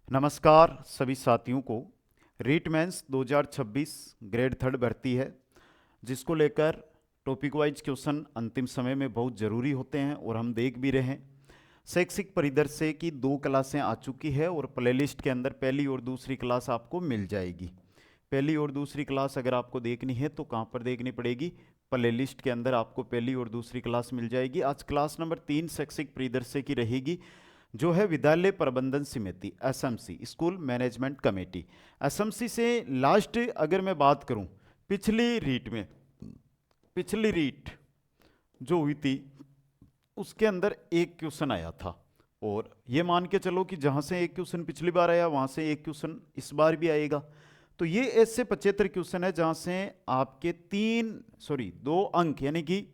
नमस्कार सभी साथियों को। रीट मेंस 2026 ग्रेड थर्ड भर्ती है, जिसको लेकर टॉपिक वाइज क्वेश्चन अंतिम समय में बहुत ज़रूरी होते हैं और हम देख भी रहे हैं। शैक्षिक परिदृश्य की 2 क्लासें आ चुकी है और प्लेलिस्ट के अंदर पहली और दूसरी क्लास आपको मिल जाएगी। पहली और दूसरी क्लास अगर आपको देखनी है तो कहाँ पर देखनी पड़ेगी? प्लेलिस्ट के अंदर आपको पहली और दूसरी क्लास मिल जाएगी। आज क्लास नंबर 3 शैक्षिक परिदृश्य की रहेगी, जो है विद्यालय प्रबंधन समिति, SMC, school management committee. SMC से लास्ट अगर मैं बात करूं, पिछली रीट जो हुई थी उसके अंदर एक क्वेश्चन आया था, और ये मान के चलो कि जहां से एक क्वेश्चन पिछली बार आया वहां से एक क्वेश्चन इस बार भी आएगा। तो ये ऐसे 75 क्वेश्चन है जहां से आपके 2 अंक, यानी कि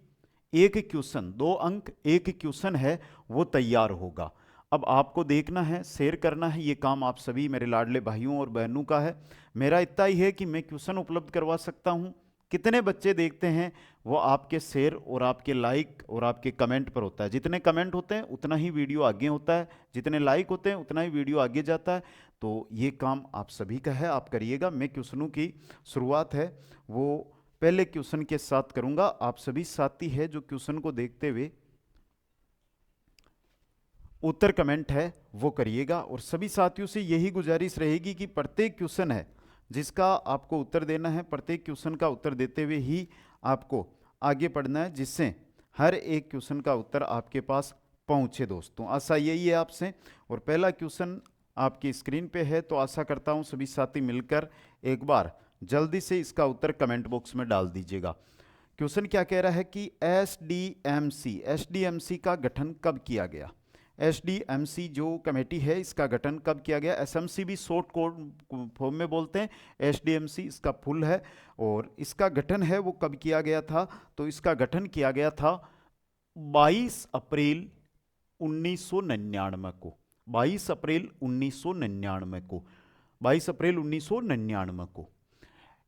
एक क्वेश्चन 2 अंक एक क्वेश्चन है वो तैयार होगा। अब आपको देखना है, शेयर करना है, ये काम आप सभी मेरे लाडले भाइयों और बहनों का है। मेरा इतना ही है कि मैं क्वेश्चन उपलब्ध करवा सकता हूँ। कितने बच्चे देखते हैं वो आपके शेयर और आपके लाइक और आपके कमेंट पर होता है। जितने कमेंट होते हैं उतना ही वीडियो आगे होता है, जितने लाइक होते हैं उतना ही वीडियो आगे जाता है। तो ये काम आप सभी का है, आप करिएगा। मैं क्वेश्चनों की शुरुआत है वो पहले क्वेश्चन के साथ करूंगा। आप सभी साथी है जो क्वेश्चन को देखते हुए उत्तर कमेंट है वो करिएगा, और सभी साथियों से यही गुजारिश रहेगी कि प्रत्येक क्वेश्चन है जिसका आपको उत्तर देना है, प्रत्येक क्वेश्चन का उत्तर देते हुए ही आपको आगे बढ़ना है, जिससे हर एक क्वेश्चन का उत्तर आपके पास पहुंचे। दोस्तों, आशा यही है आपसे। और पहला क्वेश्चन आपकी स्क्रीन पे है, तो आशा करता हूं सभी साथी मिलकर एक बार जल्दी से इसका उत्तर कमेंट बॉक्स में डाल दीजिएगा। क्वेश्चन क्या कह रहा है कि एसडीएमसी का गठन कब किया गया? एसडीएमसी जो कमेटी है इसका गठन कब किया गया? एसएमसी भी शॉर्ट कोड फॉर्म में बोलते हैं, एसडीएमसी इसका फुल है। और इसका गठन है वो कब किया गया था? तो इसका गठन किया गया था 22 अप्रैल 1999 को। 22 अप्रैल 1999 को 22 अप्रैल 1999 को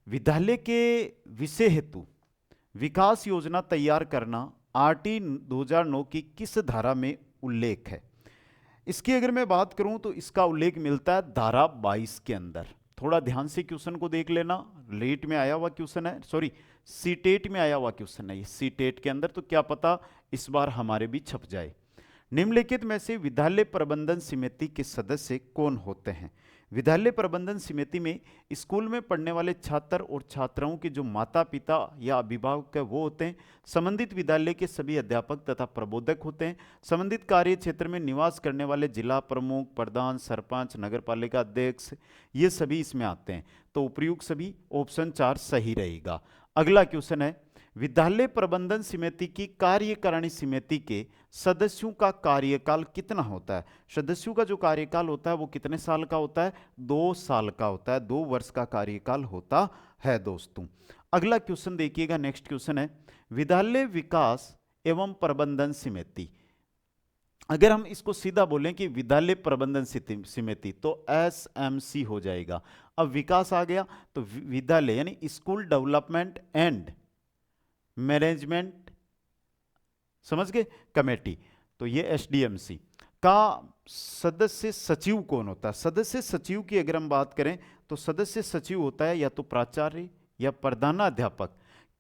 विद्यालय के विषय हेतु विकास योजना तैयार करना आरटी 2009 की किस धारा में उल्लेख है? इसकी अगर मैं बात करूं तो इसका उल्लेख मिलता है धारा 22 के अंदर। थोड़ा ध्यान से क्वेश्चन को देख लेना। लेट में आया हुआ क्वेश्चन है, सॉरी सीटेट में आया हुआ क्वेश्चन है ये, सीटेट के अंदर, तो क्या पता इस बार हमारे भी छप जाए। निम्नलिखित में से विद्यालय प्रबंधन समिति के सदस्य कौन होते हैं? विद्यालय प्रबंधन समिति में स्कूल में पढ़ने वाले छात्र और छात्राओं के जो माता पिता या अभिभावक है वो होते हैं। संबंधित विद्यालय के सभी अध्यापक तथा प्रबोधक होते हैं। संबंधित कार्य क्षेत्र में निवास करने वाले जिला प्रमुख, प्रधान, सरपंच, नगरपालिका अध्यक्ष, ये सभी इसमें आते हैं। तो उपयुक्त सभी ऑप्शन 4 सही रहेगा। अगला क्वेश्चन है, विद्यालय प्रबंधन समिति की कार्यकारिणी समिति के सदस्यों का कार्यकाल कितना होता है? सदस्यों का जो कार्यकाल होता है वो कितने साल का होता है? 2 साल का होता है, 2 वर्ष का कार्यकाल होता है। दोस्तों, अगला क्वेश्चन देखिएगा। नेक्स्ट क्वेश्चन है, विद्यालय विकास एवं प्रबंधन समिति। अगर हम इसको सीधा बोलें कि विद्यालय प्रबंधन समिति तो एसएमसी हो जाएगा। अब विकास आ गया तो विद्यालय यानी स्कूल डेवलपमेंट एंड मैनेजमेंट, समझ गए, कमेटी। तो ये एसडीएमसी का सदस्य सचिव कौन होता है? सदस्य सचिव की अगर हम बात करें तो सदस्य सचिव होता है या तो प्राचार्य या प्रधानाध्यापक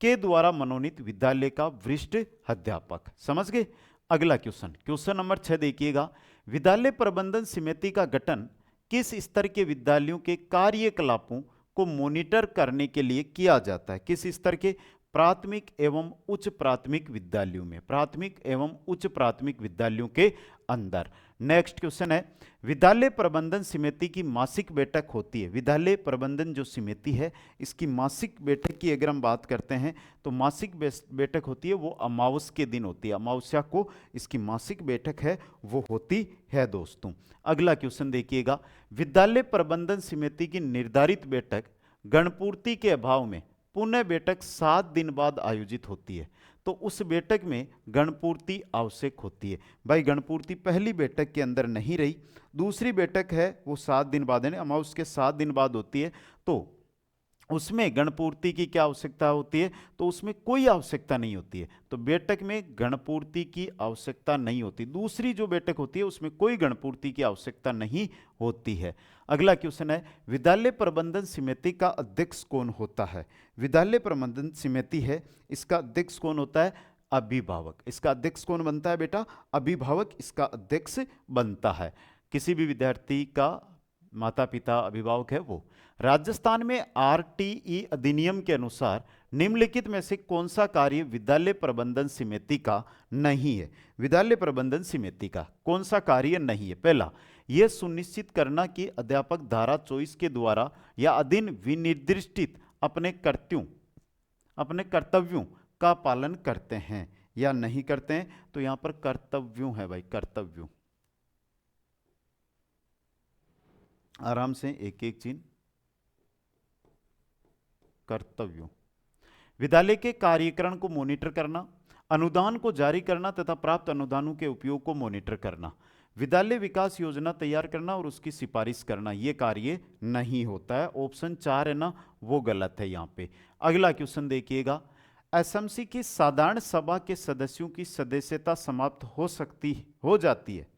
के द्वारा मनोनीत विद्यालय का वरिष्ठ अध्यापक। समझ गए। अगला क्वेश्चन, क्वेश्चन नंबर 6 देखिएगा। विद्यालय प्रबंधन समिति का गठन किस स्तर के विद्यालयों के कार्यकलापों को मॉनिटर करने के लिए किया जाता है? किस स्तर के? प्राथमिक एवं उच्च प्राथमिक विद्यालयों में, प्राथमिक एवं उच्च प्राथमिक विद्यालयों के अंदर। नेक्स्ट क्वेश्चन है, विद्यालय प्रबंधन समिति की मासिक बैठक होती है। विद्यालय प्रबंधन जो समिति है इसकी मासिक बैठक की अगर हम बात करते हैं तो मासिक बैठक होती है वो अमावस के दिन होती है, अमावस्या को इसकी मासिक बैठक है वो होती है। दोस्तों, अगला क्वेश्चन देखिएगा। विद्यालय प्रबंधन समिति की निर्धारित बैठक गणपूर्ति के अभाव में पुनः बैठक 7 दिन बाद आयोजित होती है, तो उस बैठक में गणपूर्ति आवश्यक होती है। भाई गणपूर्ति पहली बैठक के अंदर नहीं रही, दूसरी बैठक है वो 7 दिन बाद, यानी अमावस के 7 दिन बाद होती है, तो उसमें गणपूर्ति की क्या आवश्यकता होती है, तो उसमें कोई आवश्यकता नहीं होती है। तो बेटक में गणपूर्ति की आवश्यकता नहीं होती। दूसरी जो बेटक होती है उसमें कोई गणपूर्ति की आवश्यकता नहीं होती है। अगला क्वेश्चन है, विद्यालय प्रबंधन समिति का अध्यक्ष कौन होता है? विद्यालय प्रबंधन समिति है, इसका अध्यक्ष कौन होता है? अभिभावक। इसका अध्यक्ष कौन बनता है बेटा? अभिभावक इसका अध्यक्ष बनता है। किसी भी विद्यार्थी का माता पिता अभिभावक है वो। राजस्थान में आरटीई अधिनियम के अनुसार निम्नलिखित में से कौन सा कार्य विद्यालय प्रबंधन समिति का नहीं है? विद्यालय प्रबंधन समिति का कौन सा कार्य नहीं है? पहला, यह सुनिश्चित करना कि अध्यापक धारा 24 के द्वारा या अधीन विनिर्दिष्टित अपने कर्तव्यों का पालन करते हैं या नहीं करते हैं। तो यहां पर कर्तव्यों है भाई, कर्तव्यों। आराम से एक एक चिन्ह, कर्तव्यों। विद्यालय के कार्यक्रम को मॉनिटर करना, अनुदान को जारी करना तथा प्राप्त अनुदानों के उपयोग को मॉनिटर करना, विद्यालय विकास योजना तैयार करना और उसकी सिफारिश करना, यह कार्य नहीं होता है। ऑप्शन 4 है ना, वो गलत है यहां पे। अगला क्वेश्चन देखिएगा, एसएमसी की साधारण सभा के सदस्यों की सदस्यता समाप्त हो जाती है।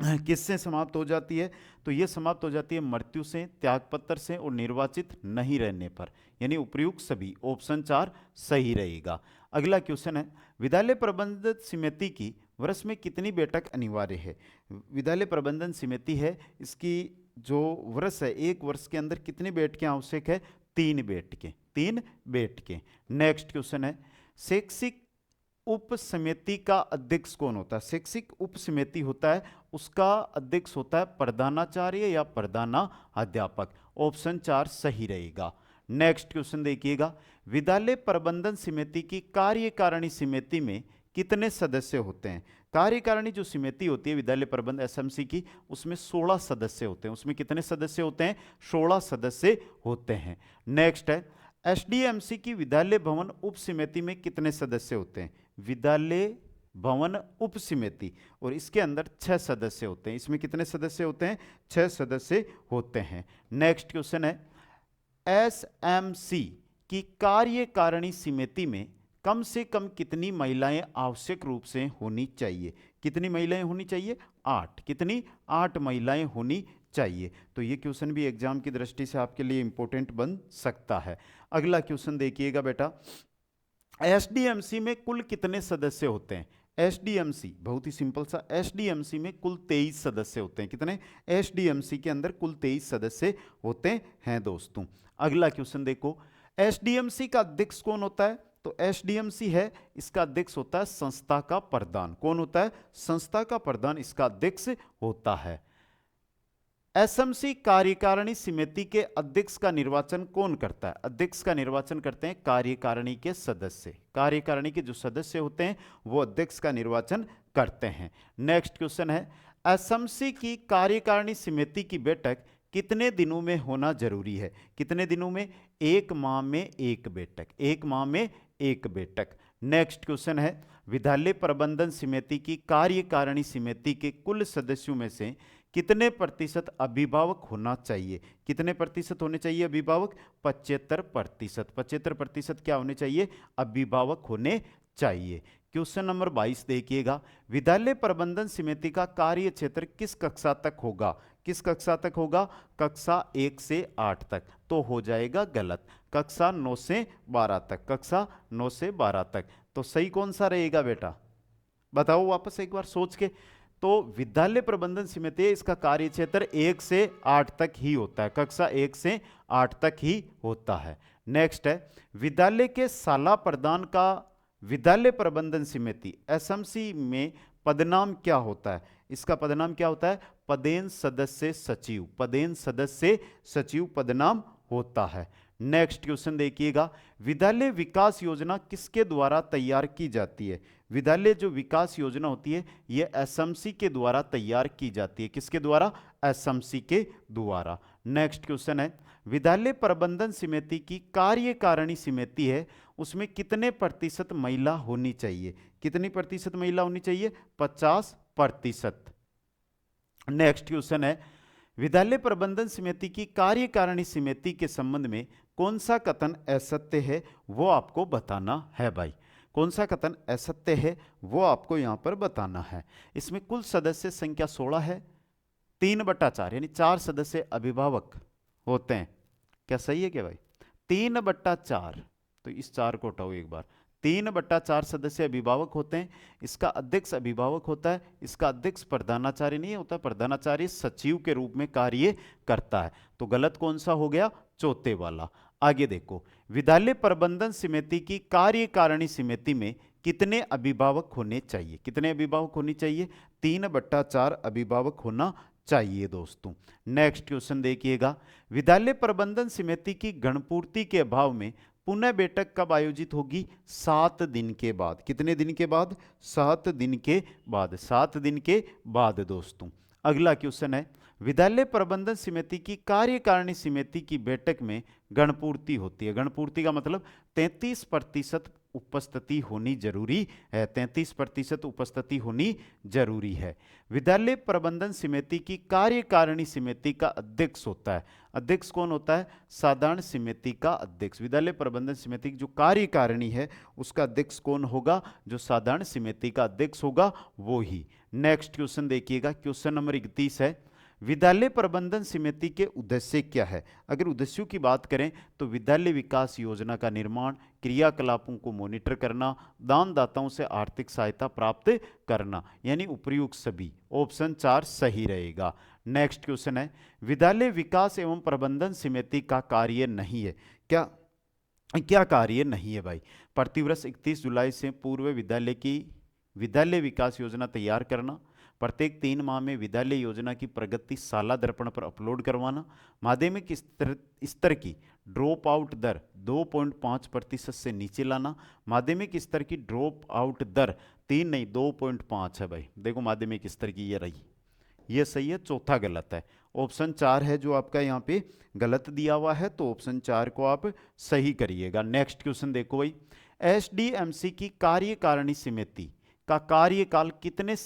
किससे समाप्त हो जाती है? तो यह समाप्त हो जाती है मृत्यु से, त्यागपत्र से और निर्वाचित नहीं रहने पर, यानी उपयुक्त सभी। ऑप्शन 4 सही रहेगा। अगला क्वेश्चन है, विद्यालय प्रबंधन समिति की वर्ष में कितनी बैठक अनिवार्य है? विद्यालय प्रबंधन समिति है, इसकी जो वर्ष है, एक वर्ष के अंदर कितनी बैठकें आवश्यक है? 3 बैठकें, 3 बैठकें। नेक्स्ट क्वेश्चन है, शैक्षिक उप समिति का अध्यक्ष कौन होता है? शैक्षिक उप समिति होता है, उसका अध्यक्ष होता है प्रधानाचार्य या प्रधानाध्यापक। ऑप्शन 4 सही रहेगा। नेक्स्ट क्वेश्चन देखिएगा, विद्यालय प्रबंधन समिति की कार्यकारिणी समिति में कितने सदस्य होते हैं? कार्यकारिणी जो समिति होती है विद्यालय प्रबंधन एसएमसी की, उसमें 16 सदस्य होते हैं। उसमें कितने सदस्य होते हैं? 16 सदस्य होते हैं। नेक्स्ट है, एसडीएमसी की विद्यालय भवन उप समिति में कितने सदस्य होते हैं? विद्यालय भवन उप समिति, और इसके अंदर 6 सदस्य होते हैं। इसमें कितने सदस्य होते हैं? 6 सदस्य होते हैं। नेक्स्ट क्वेश्चन है, एसएमसी की कार्यकारिणी समिति में कम से कम कितनी महिलाएं आवश्यक रूप से होनी चाहिए? कितनी महिलाएं होनी चाहिए? 8। कितनी? 8 महिलाएं होनी चाहिए। तो ये क्वेश्चन भी एग्जाम की दृष्टि से आपके लिए इंपॉर्टेंट बन सकता है। अगला क्वेश्चन देखिएगा बेटा, एसडीएमसी में कुल कितने सदस्य होते हैं? एसडीएमसी बहुत ही सिंपल सा, एसडीएमसी में कुल 23 सदस्य होते हैं। कितने? एसडीएमसी के अंदर कुल 23 सदस्य होते हैं दोस्तों। अगला क्वेश्चन देखो, एसडीएमसी का अध्यक्ष कौन होता है? तो एसडीएमसी है, इसका अध्यक्ष होता है संस्था का प्रधान। कौन होता है? संस्था का प्रधान इसका अध्यक्ष होता है। एसएमसी कार्यकारिणी समिति के अध्यक्ष का निर्वाचन कौन करता है? अध्यक्ष का निर्वाचन करते हैं कार्यकारिणी के सदस्य। कार्यकारिणी के जो सदस्य होते हैं वो अध्यक्ष का निर्वाचन करते हैं। नेक्स्ट क्वेश्चन है, एसएमसी की कार्यकारिणी समिति की बैठक कितने दिनों में होना जरूरी है? कितने दिनों में? 1 माह में 1 बैठक, 1 माह में 1 बैठक। नेक्स्ट क्वेश्चन है, विद्यालय प्रबंधन समिति की कार्यकारिणी समिति के कुल सदस्यों में से कितने प्रतिशत अभिभावक होना चाहिए? कितने प्रतिशत होने चाहिए अभिभावक? 75%। 75% क्या होने चाहिए? अभिभावक होने चाहिए। क्वेश्चन नंबर 22 देखिएगा, विद्यालय प्रबंधन समिति का कार्य क्षेत्र किस कक्षा तक होगा? किस कक्षा तक होगा? कक्षा 1 से 8 तक। तो हो जाएगा गलत, कक्षा 9 से 12 तक। कक्षा 9 से 12 तक। तो सही कौन सा रहेगा बेटा? बताओ वापस एक बार सोच के। तो विद्यालय प्रबंधन समिति है, इसका कार्य क्षेत्र 1 से 8 तक ही होता है। कक्षा 1 से 8 तक ही होता है। नेक्स्ट है, विद्यालय के शाला प्रधान का विद्यालय प्रबंधन समिति एसएमसी में पदनाम क्या होता है? इसका पदनाम क्या होता है? पदेन सदस्य सचिव। पदेन सदस्य सचिव पदनाम होता है। नेक्स्ट क्वेश्चन देखिएगा, विद्यालय विकास योजना किसके द्वारा तैयार की जाती है? विद्यालय जो विकास योजना होती है यह एसएमसी के द्वारा तैयार की जाती है। किसके द्वारा? एसएमसी के द्वारा। नेक्स्ट क्वेश्चन है, विद्यालय प्रबंधन समिति की कार्यकारिणी समिति है, उसमें कितने प्रतिशत महिला होनी चाहिए? कितनी प्रतिशत महिला होनी चाहिए? 50%। नेक्स्ट क्वेश्चन है, विद्यालय प्रबंधन समिति की कार्यकारिणी समिति के संबंध में कौन सा कथन असत्य है वो आपको बताना है भाई। कौन सा कथन असत्य है वो आपको यहां पर बताना है। इसमें कुल सदस्य संख्या 16 है, 3/4 यानी 4 सदस्य अभिभावक होते हैं। क्या सही है क्या भाई? 3/4, तो इस 4 को हटाओ एक बार। 3/4 सदस्य अभिभावक होते हैं। इसका अध्यक्ष अभिभावक होता है, इसका अध्यक्ष प्रधानाचार्य नहीं होता, प्रधानाचार्य सचिव के रूप में कार्य करता है। तो गलत कौन सा हो गया? चौथे वाला। आगे देखो, विद्यालय प्रबंधन समिति की कार्यकारिणी समिति में कितने अभिभावक होने चाहिए? कितने अभिभावक होने चाहिए? 3/4 अभिभावक होना चाहिए दोस्तों। नेक्स्ट क्वेश्चन देखिएगा, विद्यालय प्रबंधन समिति की गणपूर्ति के अभाव में पुनः बैठक कब आयोजित होगी? 7 दिन के बाद। कितने दिन के बाद? 7 दिन के बाद। 7 दिन के बाद दोस्तों। अगला क्वेश्चन है, विद्यालय प्रबंधन समिति की कार्यकारिणी समिति की बैठक में गणपूर्ति होती है। गणपूर्ति का मतलब 33% उपस्थिति होनी जरूरी है। 33% उपस्थिति होनी जरूरी है। विद्यालय प्रबंधन समिति की कार्यकारिणी समिति का अध्यक्ष होता है। अध्यक्ष कौन होता है? साधारण समिति का अध्यक्ष। विद्यालय प्रबंधन समिति की जो कार्यकारिणी है उसका अध्यक्ष कौन होगा? जो साधारण समिति का अध्यक्ष होगा वो ही। नेक्स्ट क्वेश्चन देखिएगा, क्वेश्चन नंबर 31 है, विद्यालय प्रबंधन समिति के उद्देश्य क्या है? अगर उद्देश्यों की बात करें तो विद्यालय विकास योजना का निर्माण, क्रियाकलापों को मॉनिटर करना, दानदाताओं से आर्थिक सहायता प्राप्त करना, यानी उपयुक्त सभी। ऑप्शन 4 सही रहेगा। नेक्स्ट क्वेश्चन है, विद्यालय विकास एवं प्रबंधन समिति का कार्य नहीं है। क्या कार्य नहीं है भाई? प्रतिवर्ष 31 जुलाई से पूर्व विद्यालय की विद्यालय विकास योजना तैयार करना, प्रत्येक 3 माह में विद्यालय योजना की प्रगति साला दर्पण पर अपलोड करवाना, माध्यमिक स्तर की ड्रॉप आउट दर 2.5% से नीचे लाना, माध्यमिक स्तर की ड्रॉप आउट दर 3 नहीं 2.5 है भाई। देखो माध्यमिक स्तर की ये रही, ये सही है, चौथा गलत है। ऑप्शन 4 है जो आपका यहाँ पे गलत दिया हुआ है, तो ऑप्शन 4 को आप सही करिएगा। नेक्स्ट क्वेश्चन देखो भाई, एसडीएमसी की कार्यकारिणी समिति का कार्यकाल कितने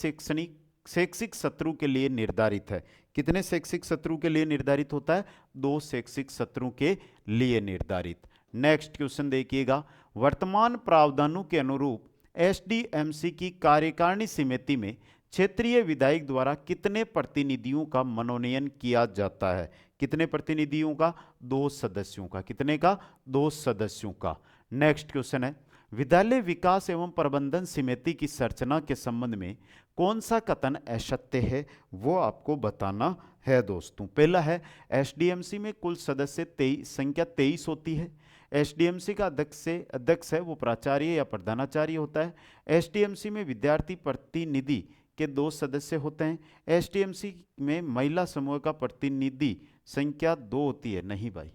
शैक्षिक सत्रों के लिए निर्धारित है? कितने शैक्षिक सत्रों के लिए निर्धारित होता है? 2 शैक्षिक सत्रों के लिए निर्धारित। नेक्स्ट क्वेश्चन देखिएगा, वर्तमान प्रावधानों के अनुरूप एसडीएमसी की कार्यकारिणी समिति में क्षेत्रीय विधायक द्वारा कितने प्रतिनिधियों का मनोनयन किया जाता है? कितने प्रतिनिधियों का? 2 सदस्यों का। कितने का? 2 सदस्यों का। नेक्स्ट क्वेश्चन है, विद्यालय विकास एवं प्रबंधन समिति की संरचना के संबंध में कौन सा कथन असत्य है वो आपको बताना है दोस्तों। पहला है, एसडीएमसी में कुल सदस्य संख्या 23 होती है। एसडीएमसी का अध्यक्ष है वो प्राचार्य या प्रधानाचार्य होता है। एसडीएमसी में विद्यार्थी प्रतिनिधि के 2 सदस्य होते हैं। एसडीएमसी में महिला समूह का प्रतिनिधि संख्या 2 होती है। नहीं भाई,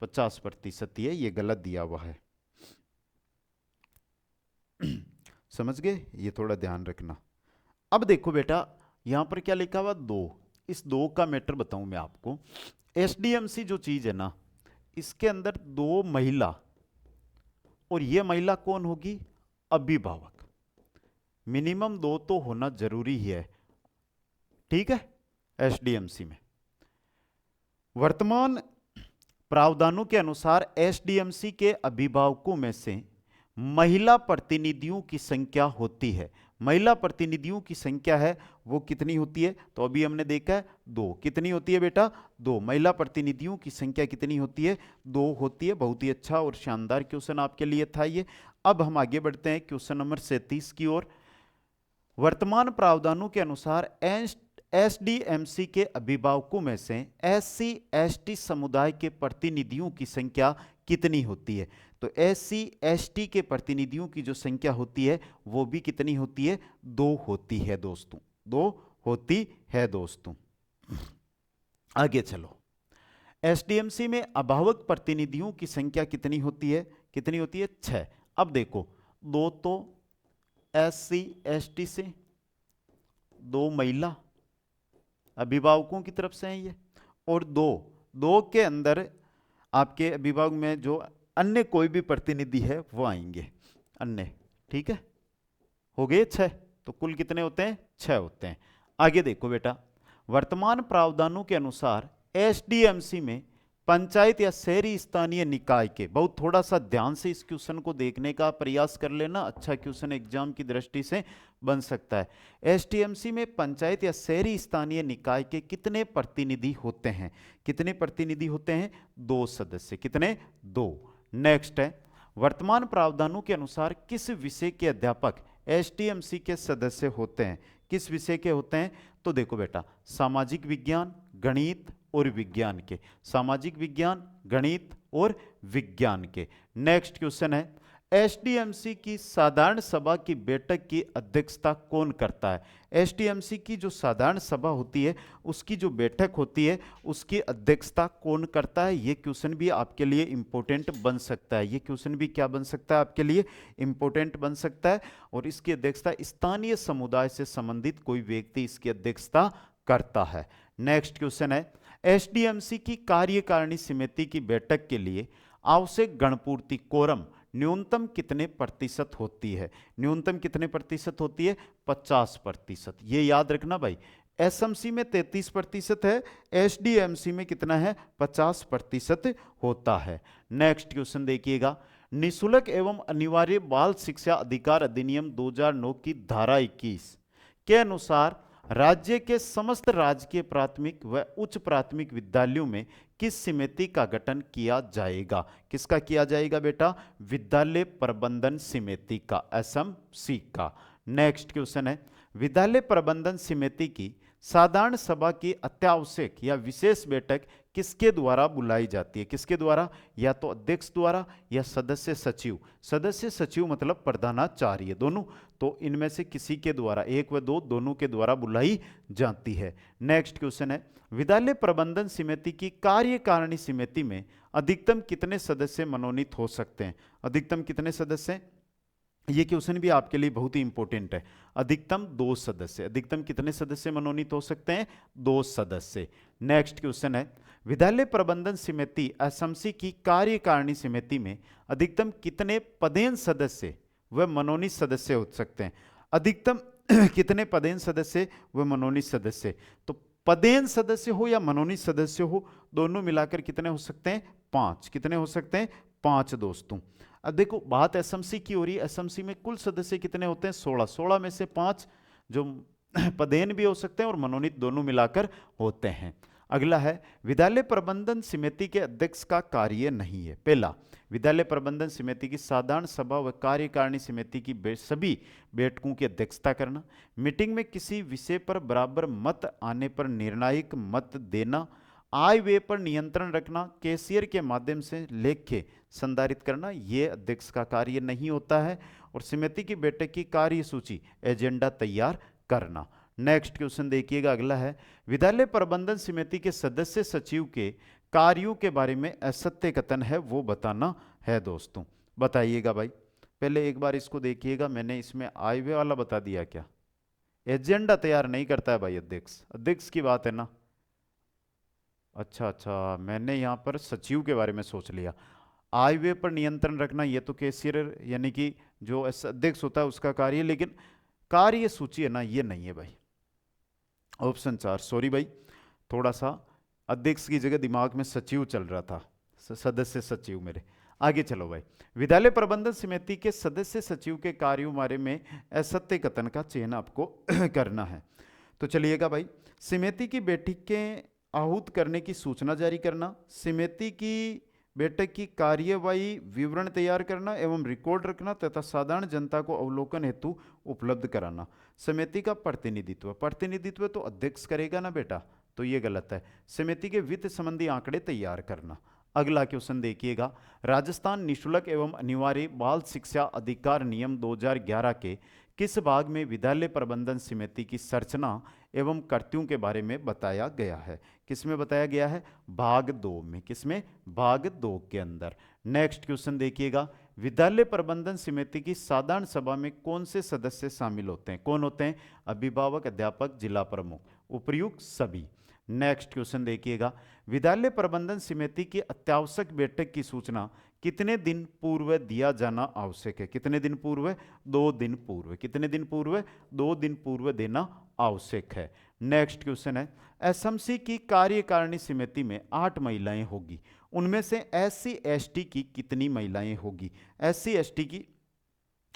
50% ही है, ये गलत दिया हुआ है। समझ गए? ये थोड़ा ध्यान रखना। अब देखो बेटा, यहां पर क्या लिखा हुआ? 2। इस 2 का मैटर बताऊं मैं आपको। एसडीएमसी जो चीज है ना, इसके अंदर 2 महिला, और ये महिला कौन होगी? अभिभावक। मिनिमम 2 तो होना जरूरी ही है, ठीक है। एसडीएमसी में वर्तमान प्रावधानों के अनुसार एसडीएमसी के अभिभावकों में से महिला प्रतिनिधियों की संख्या होती है। महिला प्रतिनिधियों की संख्या है वो कितनी होती है? तो अभी हमने देखा है 2। कितनी होती है बेटा? 2। महिला प्रतिनिधियों की संख्या कितनी होती है? 2 होती है। बहुत ही अच्छा और शानदार क्वेश्चन आपके लिए था ये। अब हम आगे बढ़ते हैं क्वेश्चन नंबर 37 की ओर। वर्तमान प्रावधानों के अनुसार एसडीएमसी के अभिभावकों में से एससी एसटी समुदाय के प्रतिनिधियों की संख्या कितनी होती है? तो एससी एसटी के प्रतिनिधियों की जो संख्या होती है वो भी कितनी होती है? 2 होती है दोस्तों। 2 होती है दोस्तों। आगे चलो, एसडीएमसी में अभिभावक प्रतिनिधियों की संख्या कितनी होती है? कितनी होती है? 6। अब देखो, 2 तो एससी एसटी से, 2 महिला अभिभावकों की तरफ से हैं ये, और 2 के अंदर आपके अभिभावक में जो अन्य कोई भी प्रतिनिधि है वो आएंगे अन्य, ठीक है। हो गए 6, तो कुल कितने होते हैं? 6 होते हैं। आगे देखो बेटा, वर्तमान प्रावधानों के अनुसार एसडीएमसी में पंचायत या शहरी स्थानीय निकाय के, बहुत थोड़ा सा ध्यान से इस क्वेश्चन को देखने का प्रयास कर लेना, अच्छा क्वेश्चन एग्जाम की दृष्टि से बन सकता है। एसटीएमसी में पंचायत या शहरी स्थानीय निकाय के कितने प्रतिनिधि होते हैं? कितने प्रतिनिधि होते हैं? 2 सदस्य। कितने? 2। नेक्स्ट है, वर्तमान प्रावधानों के अनुसार किस विषय के अध्यापक एसटीएमसी के सदस्य होते हैं? किस विषय के होते हैं? तो देखो बेटा, सामाजिक विज्ञान, गणित और विज्ञान के। सामाजिक विज्ञान, गणित और विज्ञान के। नेक्स्ट क्वेश्चन है, एसटीएमसी की साधारण सभा की बैठक की अध्यक्षता कौन करता है? एसटीएमसी की जो साधारण सभा होती है उसकी जो बैठक होती है उसकी अध्यक्षता कौन करता है? ये क्वेश्चन भी आपके लिए इंपॉर्टेंट बन सकता है। ये क्वेश्चन भी क्या बन सकता है? आपके लिए इंपॉर्टेंट बन सकता है। और इसकी अध्यक्षता स्थानीय समुदाय से संबंधित कोई व्यक्ति इसकी अध्यक्षता करता है। नेक्स्ट क्वेश्चन है, एसडीएमसी की कार्यकारिणी समिति की बैठक के लिए आवश्यक गणपूर्ति कोरम न्यूनतम कितने प्रतिशत होती है? न्यूनतम कितने प्रतिशत होती है? 50%। ये याद रखना भाई, एसएमसी में 33% है, एसडीएमसी में कितना है? 50% होता है। नेक्स्ट क्वेश्चन देखिएगा, निःशुल्क एवं अनिवार्य बाल शिक्षा अधिकार अधिनियम 2009 की धारा 21 के अनुसार राज्य के समस्त राजकीय प्राथमिक व उच्च प्राथमिक विद्यालयों में किस समिति का गठन किया जाएगा? किसका किया जाएगा बेटा? विद्यालय प्रबंधन समिति का, एसएमसी का। नेक्स्ट क्वेश्चन है, विद्यालय प्रबंधन समिति की साधारण सभा की अत्यावश्यक या विशेष बैठक किसके द्वारा बुलाई जाती है? किसके द्वारा? या तो अध्यक्ष द्वारा या सदस्य सचिव। सदस्य सचिव मतलब प्रधानाचार्य, दोनों। तो इनमें से किसी के द्वारा, 1 व 2 दोनों के द्वारा बुलाई जाती है। नेक्स्ट क्वेश्चन है, विद्यालय प्रबंधन समिति की कार्यकारिणी समिति में अधिकतम कितने सदस्य मनोनीत हो सकते हैं? अधिकतम कितने सदस्य? ये क्वेश्चन भी आपके लिए बहुत ही इंपॉर्टेंट है। अधिकतम 2 सदस्य। अधिकतम कितने सदस्य मनोनीत हो सकते हैं? 2 सदस्य। नेक्स्ट क्वेश्चन है, विद्यालय प्रबंधन समिति एसएमसी की कार्यकारिणी समिति में अधिकतम कितने पदेन सदस्य व मनोनीत सदस्य हो सकते हैं? अधिकतम कितने पदेन सदस्य व मनोनीत सदस्य? तो पदेन सदस्य हो या मनोनीत सदस्य हो, दोनों मिलाकर कितने हो सकते हैं? 5। कितने हो सकते हैं? 5 दोस्तों। अब देखो, बात एसएमसी की हो रही है। एसएमसी में कुल सदस्य कितने होते हैं? 16। 16 में से 5 जो पदेन भी हो सकते हैं और मनोनीत दोनों मिलाकर होते हैं। अगला है, विद्यालय प्रबंधन समिति के अध्यक्ष का कार्य नहीं है। पहला, विद्यालय प्रबंधन समिति की साधारण सभा व कार्यकारिणी समिति की सभी बैठकों की अध्यक्षता करना, मीटिंग में किसी विषय पर बराबर मत आने पर निर्णायक मत देना, आय व्यय पर नियंत्रण रखना, कैशियर के माध्यम से लेखे संधारित करना, ये अध्यक्ष का कार्य नहीं होता है। और समिति की बैठक की कार्यसूची, एजेंडा तैयार करना। नेक्स्ट क्वेश्चन देखिएगा, अगला है, विद्यालय प्रबंधन समिति के सदस्य सचिव के कार्यों के बारे में असत्य कथन है वो बताना है दोस्तों। बताइएगा भाई। पहले एक बार इसको देखिएगा, मैंने इसमें आय व्यय वाला बता दिया क्या? एजेंडा तैयार नहीं करता है भाई अध्यक्ष। अध्यक्ष की बात है ना। अच्छा, मैंने यहाँ पर सचिव के बारे में सोच लिया। आय व्यय पर नियंत्रण रखना ये तो कैशियर यानी कि जो अध्यक्ष होता है उसका कार्य, लेकिन कार्य सूची है ना, ये नहीं है भाई। ऑप्शन 4, सॉरी भाई, थोड़ा सा अध्यक्ष की जगह दिमाग में सचिव चल रहा था, सदस्य सचिव मेरे। आगे चलो भाई, विद्यालय प्रबंधन समिति के सदस्य सचिव के कार्यों बारे में असत्य कथन का चयन आपको करना है। तो चलिएगा भाई, समिति की बैठकें आहूत करने की सूचना जारी करना, समिति की बैठक की कार्यवाही विवरण तैयार करना एवं रिकॉर्ड रखना तथा साधारण जनता को अवलोकन हेतु उपलब्ध कराना। समिति का प्रतिनिधित्व, प्रतिनिधित्व तो अध्यक्ष करेगा ना बेटा, तो ये गलत है। समिति के वित्त संबंधी आंकड़े तैयार करना। अगला क्वेश्चन देखिएगा, राजस्थान निःशुल्क एवं अनिवार्य बाल शिक्षा अधिकार नियम 2011 के किस भाग में विद्यालय प्रबंधन समिति की संरचना एवं कर्तव्यों के बारे में बताया गया है? किसमें बताया गया है? भाग 2 में। किसमें? भाग 2 के अंदर। नेक्स्ट क्वेश्चन देखिएगा, विद्यालय प्रबंधन समिति की साधारण सभा में कौन से सदस्य शामिल होते हैं? कौन होते हैं? अभिभावक, अध्यापक, जिला प्रमुख, उपर्युक्त सभी। नेक्स्ट क्वेश्चन देखिएगा, विद्यालय प्रबंधन समिति की अत्यावश्यक बैठक की सूचना कितने दिन पूर्व दिया जाना आवश्यक है? कितने दिन पूर्व? 2 दिन पूर्व। कितने दिन पूर्व? 2 दिन पूर्व देना आवश्यक है। नेक्स्ट क्वेश्चन है, एसएमसी की कार्यकारिणी समिति में 8 महिलाएं होगी, उनमें से एससी एसटी की कितनी महिलाएं होगी? एससी एसटी की,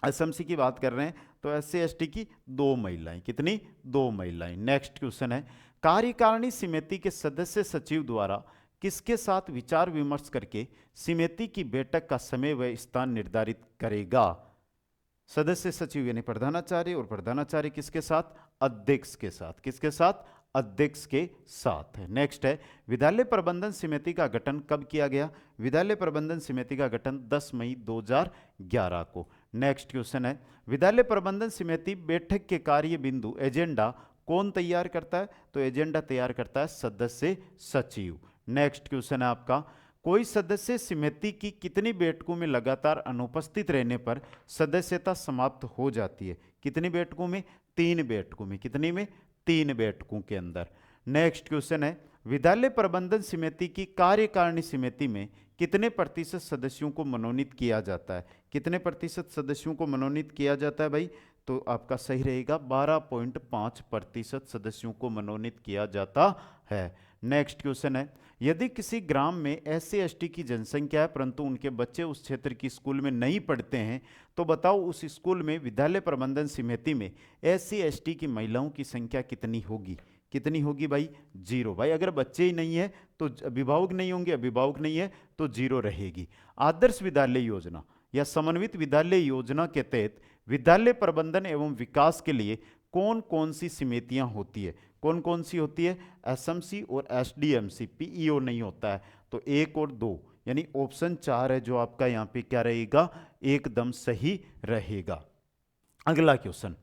एसएमसी की बात कर रहे हैं तो एससी एसटी की 2 महिलाएं। कितनी? 2 महिलाएं। नेक्स्ट क्वेश्चन है, कार्यकारिणी समिति के सदस्य सचिव द्वारा किसके साथ विचार विमर्श करके समिति की बैठक का समय व स्थान निर्धारित करेगा? सदस्य सचिव यानी प्रधानाचार्य, और प्रधानाचार्य किसके साथ? अध्यक्ष के साथ। किसके साथ? अध्यक्ष के साथ है। नेक्स्ट है, विद्यालय प्रबंधन समिति का गठन कब किया गया? विद्यालय प्रबंधन समिति का गठन 10 मई 2011 को। नेक्स्ट क्वेश्चन है, विद्यालय प्रबंधन समिति बैठक के कार्य बिंदु एजेंडा कौन तैयार करता है? तो एजेंडा तैयार करता है सदस्य सचिव। नेक्स्ट क्वेश्चन है आपका, कोई सदस्य समिति की कितनी बैठकों में लगातार अनुपस्थित रहने पर सदस्यता समाप्त हो जाती है? कितनी बैठकों में? 3 बैठकों में। कितनी में? 3 बैठकों के अंदर। नेक्स्ट क्वेश्चन है, विद्यालय प्रबंधन समिति की कार्यकारिणी समिति में कितने प्रतिशत सदस्यों को मनोनीत किया जाता है? कितने प्रतिशत सदस्यों को मनोनीत किया जाता है भाई? तो आपका सही रहेगा 12.5% सदस्यों को मनोनीत किया जाता है। नेक्स्ट क्वेश्चन है, यदि किसी ग्राम में एससी एसटी की जनसंख्या है परंतु उनके बच्चे उस क्षेत्र की स्कूल में नहीं पढ़ते हैं, तो बताओ उस स्कूल में विद्यालय प्रबंधन समिति में एससी एसटी की महिलाओं की संख्या कितनी होगी? कितनी होगी भाई? 0। भाई अगर बच्चे ही नहीं है तो अभिभावक नहीं होंगे, अभिभावक नहीं है तो 0 रहेगी। आदर्श विद्यालय योजना या समन्वित विद्यालय योजना के तहत विद्यालय प्रबंधन एवं विकास के लिए कौन कौन सी समितियां होती है? कौन कौन सी होती है? एसएमसी और एसडीएमसी, पीईओ नहीं होता है। तो 1 और 2 यानी ऑप्शन 4 है जो आपका यहाँ पे क्या रहेगा? एकदम सही रहेगा। अगला क्वेश्चन,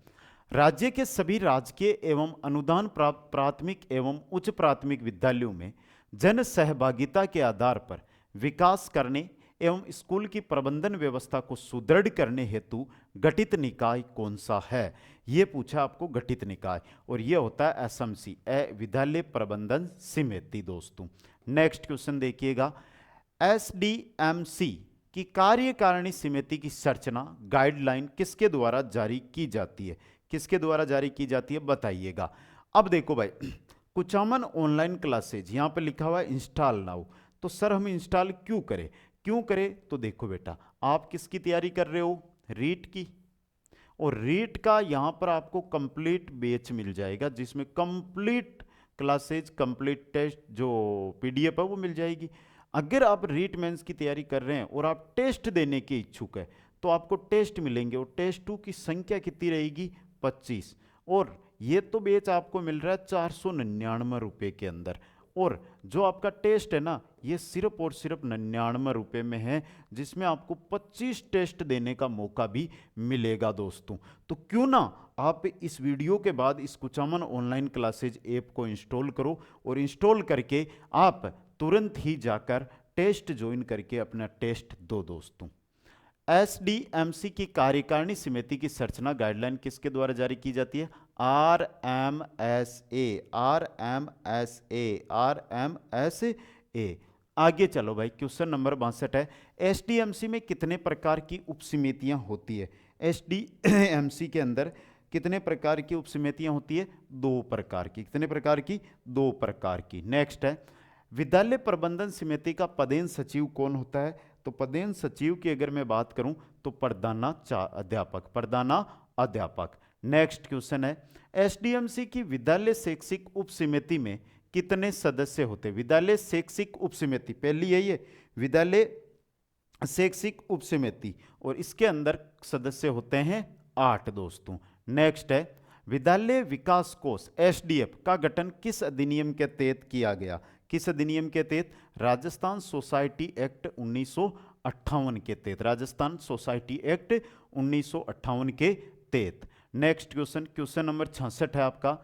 राज्य के सभी राजकीय एवं अनुदान प्राप्त प्राथमिक एवं उच्च प्राथमिक विद्यालयों में जन सहभागिता के आधार पर विकास करने एवं स्कूल की प्रबंधन व्यवस्था को सुदृढ़ करने हेतु गठित निकाय कौन सा है? ये पूछा आपको, गठित निकाय, और ये होता है एसएमसी, विद्यालय प्रबंधन समिति दोस्तों। नेक्स्ट क्वेश्चन देखिएगा, एसडीएमसी की कार्यकारिणी समिति की संरचना गाइडलाइन किसके द्वारा जारी की जाती है? किसके द्वारा जारी की जाती है बताइएगा। अब देखो भाई, कुचामन ऑनलाइन क्लासेज यहाँ पे लिखा हुआ है इंस्टॉल नाउ, तो सर हम इंस्टॉल क्यों करें? क्यों करें? तो देखो बेटा, आप किसकी तैयारी कर रहे हो? रीट की। और रीट का यहाँ पर आपको कंप्लीट बैच मिल जाएगा जिसमें कंप्लीट क्लासेज, कंप्लीट टेस्ट, जो पीडीएफ है वो मिल जाएगी। अगर आप रीट मेंस की तैयारी कर रहे हैं और आप टेस्ट देने के इच्छुक है तो आपको टेस्ट मिलेंगे, और टेस्ट 2 की संख्या कितनी रहेगी? 25। और ये तो बैच आपको मिल रहा है 499 रुपये के अंदर, और जो आपका टेस्ट है ना ये सिर्फ और सिर्फ 99 रुपये में है, जिसमें आपको 25 टेस्ट देने का मौका भी मिलेगा दोस्तों। तो क्यों ना आप इस वीडियो के बाद इस कुचामन ऑनलाइन क्लासेज ऐप को इंस्टॉल करो, और इंस्टॉल करके आप तुरंत ही जाकर टेस्ट ज्वाइन करके अपना टेस्ट दो दोस्तों। एसडीएमसी की कार्यकारिणी समिति की संरचना गाइडलाइन किसके द्वारा जारी की जाती है? आरएमएसए। आगे चलो भाई, क्वेश्चन नंबर 62 है, एसडीएमसी में कितने प्रकार की उपसमितियां होती है? एसडीएमसी के अंदर कितने प्रकार की उपसमितियां होती है? 2 प्रकार की। कितने प्रकार की? 2 प्रकार की। नेक्स्ट है, विद्यालय प्रबंधन समिति का पदेन सचिव कौन होता है? तो पदेन सचिव की अगर मैं बात करूं तो प्रधानाध्यापक, प्रधानाध्यापक। नेक्स्ट क्वेश्चन है, एसडीएमसी की विद्यालय शैक्षिक उप समिति में कितने सदस्य होते हैं? विद्यालय शैक्षिक उप समिति पहली है ये, विद्यालय शैक्षिक उप समिति, और इसके अंदर सदस्य होते हैं 8 दोस्तों। नेक्स्ट है, विद्यालय विकास कोष एसडीएफ का गठन किस अधिनियम के तहत किया गया? किस अधिनियम के तहत? राजस्थान सोसाइटी एक्ट 1958 के तहत, राजस्थान सोसाइटी एक्ट 1958 के तहत। नेक्स्ट क्वेश्चन, क्वेश्चन नंबर 66 है आपका,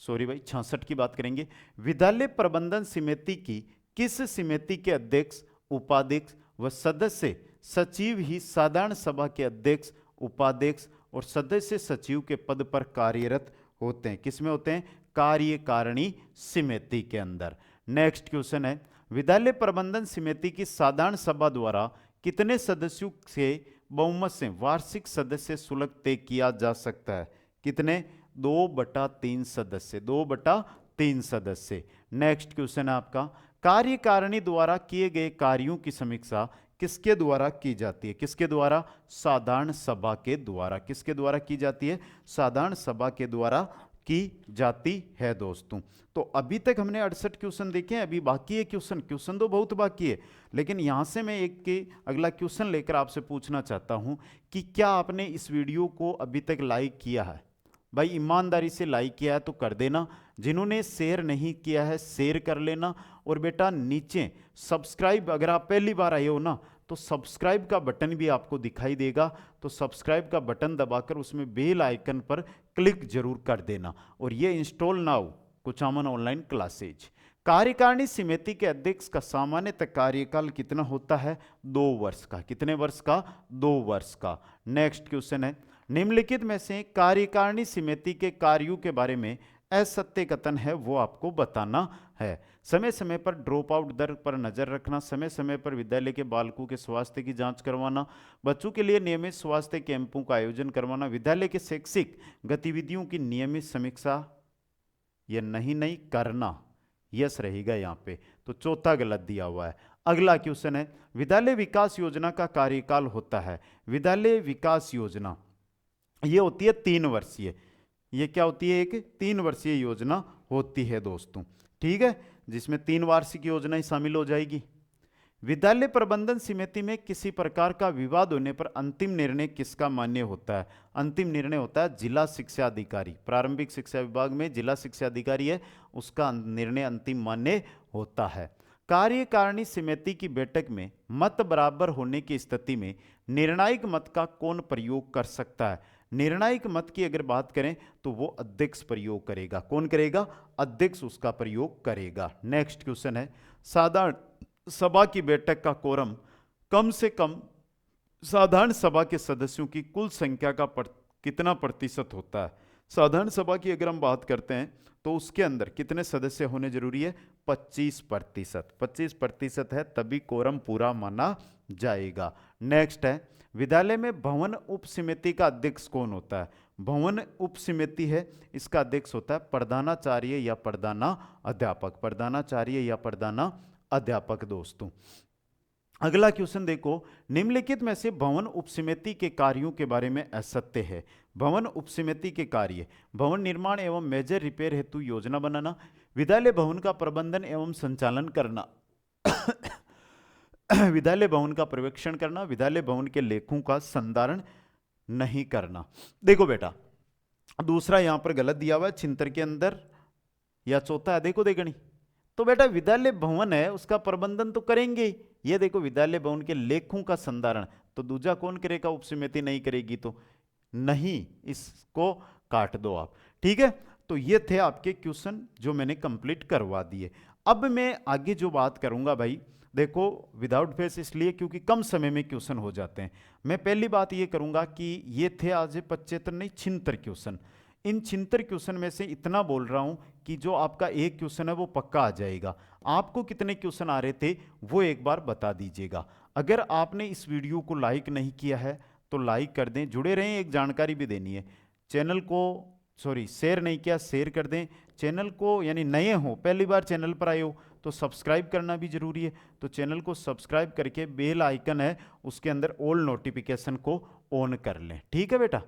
सॉरी भाई 66 की बात करेंगे। विद्यालय प्रबंधन समिति की किस समिति के अध्यक्ष, उपाध्यक्ष व सदस्य सचिव ही साधारण सभा के अध्यक्ष, उपाध्यक्ष और सदस्य सचिव के पद पर कार्यरत होते हैं? किसमें होते हैं? कार्यकारिणी समिति के अंदर। नेक्स्ट क्वेश्चन है, विद्यालय प्रबंधन समिति की साधारण सभा द्वारा कितने सदस्यों से बहुमत से वार्षिक सदस्य शुल्क तय किया जा सकता है? कितने? 2/3 सदस्य, 2/3 सदस्य। नेक्स्ट क्वेश्चन है आपका, कार्यकारिणी द्वारा किए गए कार्यों की समीक्षा किसके द्वारा की जाती है? किसके द्वारा? साधारण सभा के द्वारा। किसके द्वारा की जाती है? साधारण सभा के द्वारा की जाती है दोस्तों। तो अभी तक हमने 68 क्वेश्चन देखे हैं, अभी बाकी है क्वेश्चन तो बहुत बाकी है, लेकिन यहां से मैं एक के अगला क्वेश्चन लेकर आपसे पूछना चाहता हूं कि क्या आपने इस वीडियो को अभी तक लाइक किया है? भाई ईमानदारी से लाइक किया है तो कर देना, जिन्होंने शेयर नहीं किया है शेयर कर लेना, और बेटा नीचे सब्सक्राइब, अगर आप पहली बार आए हो ना तो सब्सक्राइब का बटन भी आपको दिखाई देगा, तो सब्सक्राइब का बटन दबाकर उसमें बेल आइकन पर क्लिक जरूर कर देना। और ये install now Kuchaman online classes. कार्यकारिणी समिति के अध्यक्ष का सामान्यतः कार्यकाल कितना होता है? 2 वर्ष का। कितने वर्ष का? 2 वर्ष का। नेक्स्ट क्वेश्चन है, निम्नलिखित में से कार्यकारिणी समिति के कार्यों के बारे में असत्य कथन है वो आपको बताना है। समय समय पर ड्रॉप आउट दर पर नजर रखना, समय समय पर विद्यालय के बालकों के स्वास्थ्य की जांच करवाना, बच्चों के लिए नियमित स्वास्थ्य कैंपों का आयोजन करवाना, विद्यालय के शैक्षिक गतिविधियों की नियमित समीक्षा या नहीं करना। यस रहेगा यहाँ पे, तो चौथा गलत दिया हुआ है। अगला क्वेश्चन है, विद्यालय विकास योजना का कार्यकाल होता है। विद्यालय विकास योजना ये होती है 3 वर्षीय। ये क्या होती है? एक 3 वर्षीय योजना होती है दोस्तों, ठीक है, जिसमें 3 वार्षिक योजनाएं शामिल हो जाएगी। विद्यालय प्रबंधन समिति में किसी प्रकार का विवाद होने पर अंतिम निर्णय किसका मान्य होता है? अंतिम निर्णय होता है जिला शिक्षा अधिकारी। प्रारंभिक शिक्षा विभाग में जिला शिक्षा अधिकारी है, उसका निर्णय अंतिम मान्य होता है। कार्यकारिणी समिति की बैठक में मत बराबर होने की स्थिति में निर्णायक मत का कौन प्रयोग कर सकता है? निर्णायक मत की अगर बात करें तो वो अध्यक्ष प्रयोग करेगा। कौन करेगा? अध्यक्ष उसका प्रयोग करेगा। नेक्स्ट क्वेश्चन है, साधारण सभा की बैठक का कोरम कम से कम साधारण सभा के सदस्यों की कुल संख्या का कितना प्रतिशत होता है? साधारण सभा की अगर हम बात करते हैं तो उसके अंदर कितने सदस्य होने जरूरी है? 25%। 25% है तभी कोरम पूरा माना जाएगा। नेक्स्ट है, विद्यालय में भवन उप समिति का अध्यक्ष कौन होता है? भवन उप समिति है, इसका अध्यक्ष होता है प्रधानाचार्य या प्रधाना अध्यापक। प्रधानाचार्य या प्रधाना अध्यापक दोस्तों। अगला क्वेश्चन देखो, निम्नलिखित में से भवन उप समिति के कार्यों के बारे में असत्य है। भवन उप समिति के कार्य: भवन निर्माण एवं मेजर रिपेयर हेतु योजना बनाना, विद्यालय भवन का प्रबंधन एवं संचालन करना, विद्यालय भवन का पर्यवेक्षण करना, विद्यालय भवन के लेखों का संधारण नहीं करना। देखो बेटा, दूसरा यहां पर गलत दिया हुआ है छिंतर के अंदर, या चौथा है देखो देखनी। तो बेटा विद्यालय भवन है उसका प्रबंधन तो करेंगे ही, ये देखो विद्यालय भवन के लेखों का संधारण, तो दूजा कौन करेगा? उप समिति नहीं करेगी, तो नहीं, इसको काट दो आप, ठीक है। तो ये थे आपके क्वेश्चन जो मैंने कंप्लीट करवा दिए। अब मैं आगे जो बात करूंगा भाई, देखो विदाउट फेस इसलिए क्योंकि कम समय में क्वेश्चन हो जाते हैं। मैं पहली बात ये करूंगा कि ये थे आज 75 नहीं 76 क्वेश्चन। इन 76 क्वेश्चन में से इतना बोल रहा हूं कि जो आपका एक क्वेश्चन है वो पक्का आ जाएगा। आपको कितने क्वेश्चन आ रहे थे वो एक बार बता दीजिएगा। अगर आपने इस वीडियो को लाइक नहीं किया है तो लाइक कर दें, जुड़े रहें, एक जानकारी भी देनी है। चैनल को शेयर नहीं किया, शेयर कर दें। चैनल को, यानी नए हो, पहली बार चैनल पर आए हो तो सब्सक्राइब करना भी जरूरी है। तो चैनल को सब्सक्राइब करके बेल आइकन है उसके अंदर ऑल नोटिफिकेशन को ऑन कर लें, ठीक है बेटा।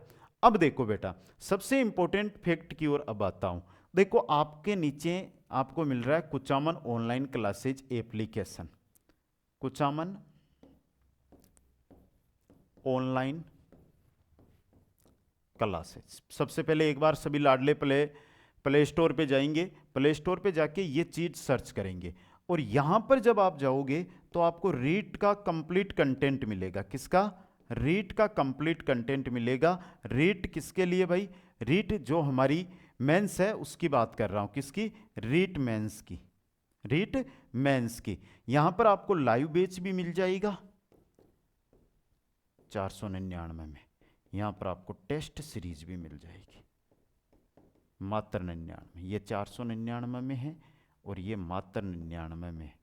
अब देखो बेटा, सबसे इंपॉर्टेंट फैक्ट की ओर अब आता हूं। देखो आपके नीचे आपको मिल रहा है Kuchaman online classes application. Kuchaman online classes. सबसे पहले एक बार सभी लाडले प्ले स्टोर पे जाएंगे, प्ले स्टोर पे जाके ये चीज सर्च करेंगे और यहां पर जब आप जाओगे तो आपको रीट का कंप्लीट कंटेंट मिलेगा। किसका? रीट का कंप्लीट कंटेंट मिलेगा। रीट किसके लिए भाई? रीट जो हमारी मेंस है उसकी बात कर रहा हूं। किसकी? रीट मेंस की। रीट मेंस की। यहां पर आपको लाइव बैच भी मिल जाएगा 499 में। यहां पर आपको टेस्ट सीरीज भी मिल जाएगी। मात्र 99, ये 499 में है और ये मात्र 99 में है।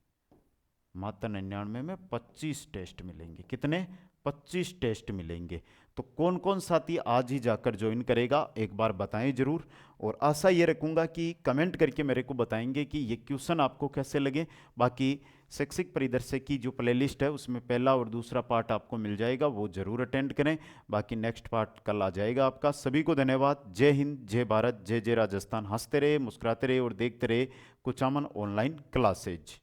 मात्र 99 में 25 टेस्ट मिलेंगे। कितने? 25 टेस्ट मिलेंगे। तो कौन कौन साथी आज ही जाकर ज्वाइन करेगा एक बार बताएं जरूर। और आशा ये रखूंगा कि कमेंट करके मेरे को बताएंगे कि ये क्वेश्चन आपको कैसे लगे। बाकी शैक्षिक परिदर्शक की जो प्लेलिस्ट है उसमें पहला और दूसरा पार्ट आपको मिल जाएगा, वो जरूर अटेंड करें। बाकी नेक्स्ट पार्ट कल आ जाएगा आपका। सभी को धन्यवाद। जय हिंद, जय भारत, जय जय राजस्थान। हंसते रहे, मुस्कुराते रहे और देखते रहे कुचामन ऑनलाइन क्लासेज।